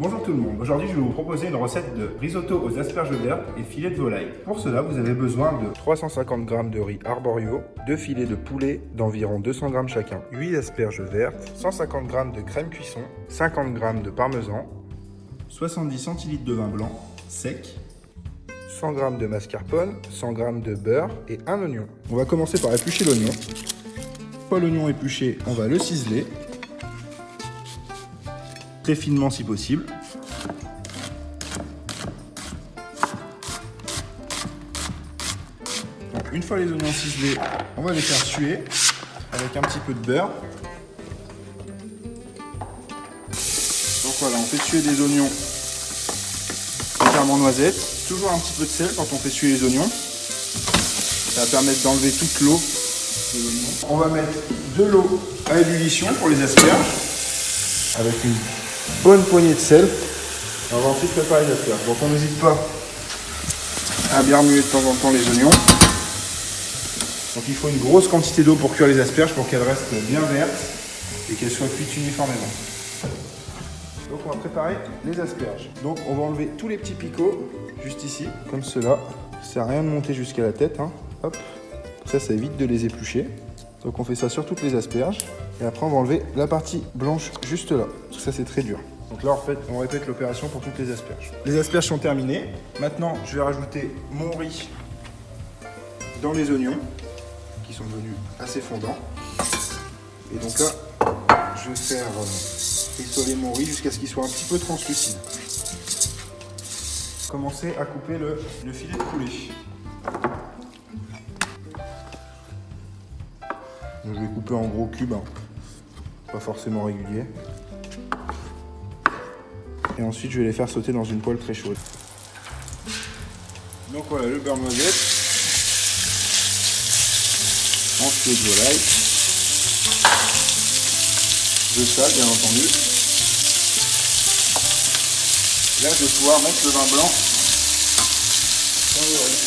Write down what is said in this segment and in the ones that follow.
Bonjour tout le monde, aujourd'hui je vais vous proposer une recette de risotto aux asperges vertes et filets de volaille. Pour cela vous avez besoin de 350 g de riz arborio, 2 filets de poulet d'environ 200 g chacun, 8 asperges vertes, 150 g de crème cuisson, 50 g de parmesan, 70 centilitres de vin blanc sec, 100 g de mascarpone, 100 g de beurre et un oignon. On va commencer par éplucher l'oignon. Une fois l'oignon épluché, on va le ciseler. Très finement si possible. Donc, une fois les oignons ciselés, on va les faire suer avec un petit peu de beurre. Donc voilà, on fait suer des oignons légèrement noisettes. Toujours un petit peu de sel quand on fait suer les oignons. Ça va permettre d'enlever toute l'eau de l'oignon. On va mettre de l'eau à ébullition pour les asperges avec une bonne poignée de sel. On va ensuite préparer les asperges. Donc on n'hésite pas à bien remuer de temps en temps les oignons. Donc il faut une grosse quantité d'eau pour cuire les asperges pour qu'elles restent bien vertes et qu'elles soient cuites uniformément. Donc on va préparer les asperges. Donc on va enlever tous les petits picots juste ici, comme cela. Ça sert à rien de monter jusqu'à la tête. Hop. Ça évite de les éplucher. Donc on fait ça sur toutes les asperges. Et après on va enlever la partie blanche juste là. Parce que ça c'est très dur. Donc là on répète l'opération pour toutes les asperges. Les asperges sont terminées. Maintenant je vais rajouter mon riz dans les oignons qui sont devenus assez fondants. Et donc là je vais faire rissoler mon riz jusqu'à ce qu'il soit un petit peu translucide. Commencer à couper le filet de poulet. Donc, je vais couper en gros cubes, pas forcément réguliers. Et ensuite je vais les faire sauter dans une poêle très chaude. Donc voilà le beurre noisette, en filet de volaille, de sel bien entendu. Là je vais pouvoir mettre le vin blanc dans le riz.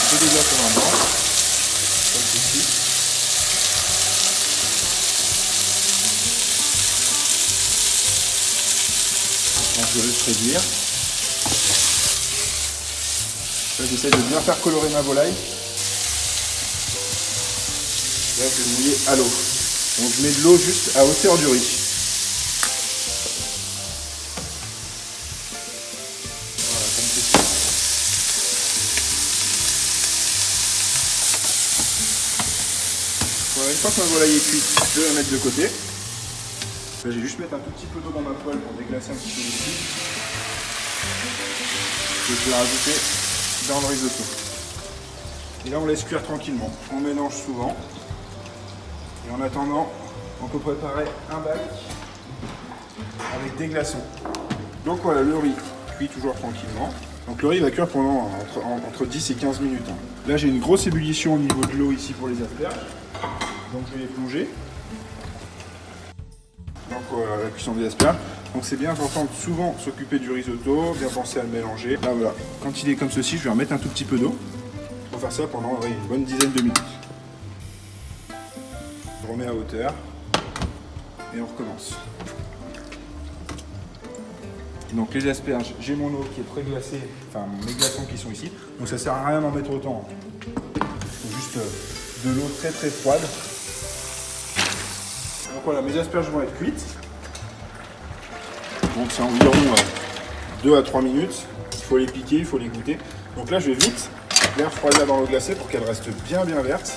Je fais déjà ce vin blanc, comme ceci. Donc je laisse réduire. Là j'essaie de bien faire colorer ma volaille. Là je vais mouiller à l'eau. Donc je mets de l'eau juste à hauteur du riz. Voilà, comme ceci. Voilà, une fois que ma volaille est cuite, je vais la mettre de côté. Là, je vais juste mettre un tout petit peu d'eau dans ma poêle pour déglacer un petit peu ici. Je vais la rajouter dans le risotto. Et là on laisse cuire tranquillement. On mélange souvent. Et en attendant, on peut préparer un bac avec des glaçons. Donc voilà, le riz cuit toujours tranquillement. Donc le riz va cuire pendant entre 10 et 15 minutes. Là j'ai une grosse ébullition au niveau de l'eau ici pour les asperges. Donc je vais les plonger. Donc voilà, la cuisson des asperges. Donc c'est bien important de souvent s'occuper du risotto, bien penser à le mélanger. Là voilà, quand il est comme ceci, je vais remettre un tout petit peu d'eau. On va faire ça pendant une bonne dizaine de minutes. Je remets à hauteur et on recommence. Donc les asperges, j'ai mon eau qui est pré-glacée, enfin mes glaçons qui sont ici. Donc ça sert à rien d'en mettre autant. Il faut juste de l'eau très très froide. Donc voilà, mes asperges vont être cuites. Donc c'est environ 2 à 3 minutes. Il faut les piquer, il faut les goûter. Donc là je vais vite les refroidir dans l'eau glacée pour qu'elles restent bien vertes.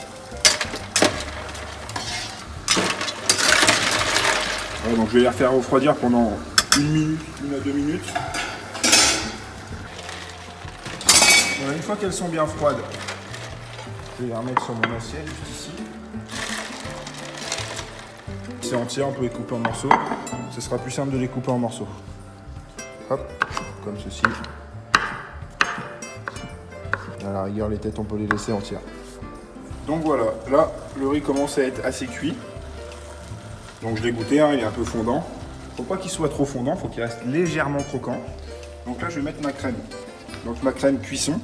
Voilà, donc je vais les refaire refroidir pendant 1 minute, 1 à 2 minutes. Voilà, une fois qu'elles sont bien froides, je vais les remettre sur mon assiette juste ici. C'est entier, on peut les couper en morceaux. Ce sera plus simple de les couper en morceaux. Hop, comme ceci. À la rigueur, les têtes, on peut les laisser entières. Donc voilà, là, le riz commence à être assez cuit. Donc je l'ai goûté, il est un peu fondant. Faut pas qu'il soit trop fondant, faut qu'il reste légèrement croquant. Donc là, je vais mettre ma crème. Donc ma crème cuisson.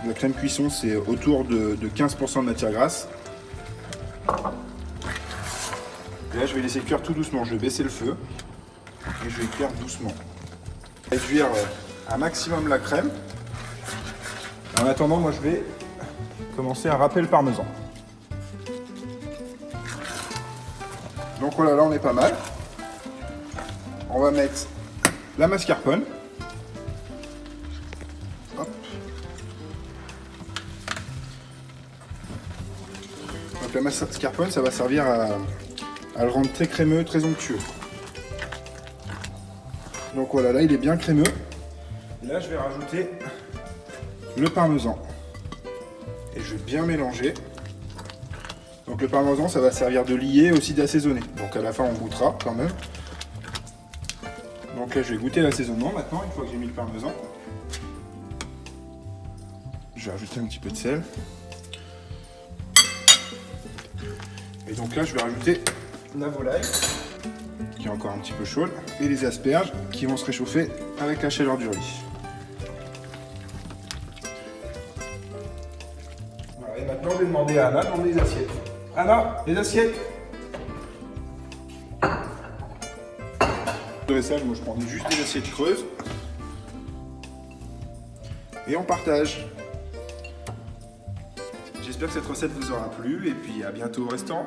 La crème cuisson, c'est autour de 15% de matière grasse. Et là, je vais laisser cuire tout doucement. Je vais baisser le feu. et je vais cuire doucement. Réduire un maximum la crème. En attendant, moi je vais commencer à râper le parmesan. Donc voilà, là on est pas mal. On va mettre la mascarpone. Hop. Donc la mascarpone, ça va servir à le rendre très crémeux, très onctueux. Donc voilà, là il est bien crémeux. Et là je vais rajouter le parmesan. Et je vais bien mélanger. Donc le parmesan, ça va servir de lier, aussi d'assaisonner. Donc à la fin on goûtera quand même. Donc là je vais goûter l'assaisonnement maintenant, une fois que j'ai mis le parmesan. Je vais rajouter un petit peu de sel. Et donc là je vais rajouter la volaille, qui est encore un petit peu chaude, et les asperges qui vont se réchauffer avec la chaleur du riz. Voilà, et maintenant je vais demander à Anna d'emmener les assiettes. Anna, les assiettes! Le dressage, moi je prends juste des assiettes creuses. Et on partage. J'espère que cette recette vous aura plu et puis à bientôt au restaurant.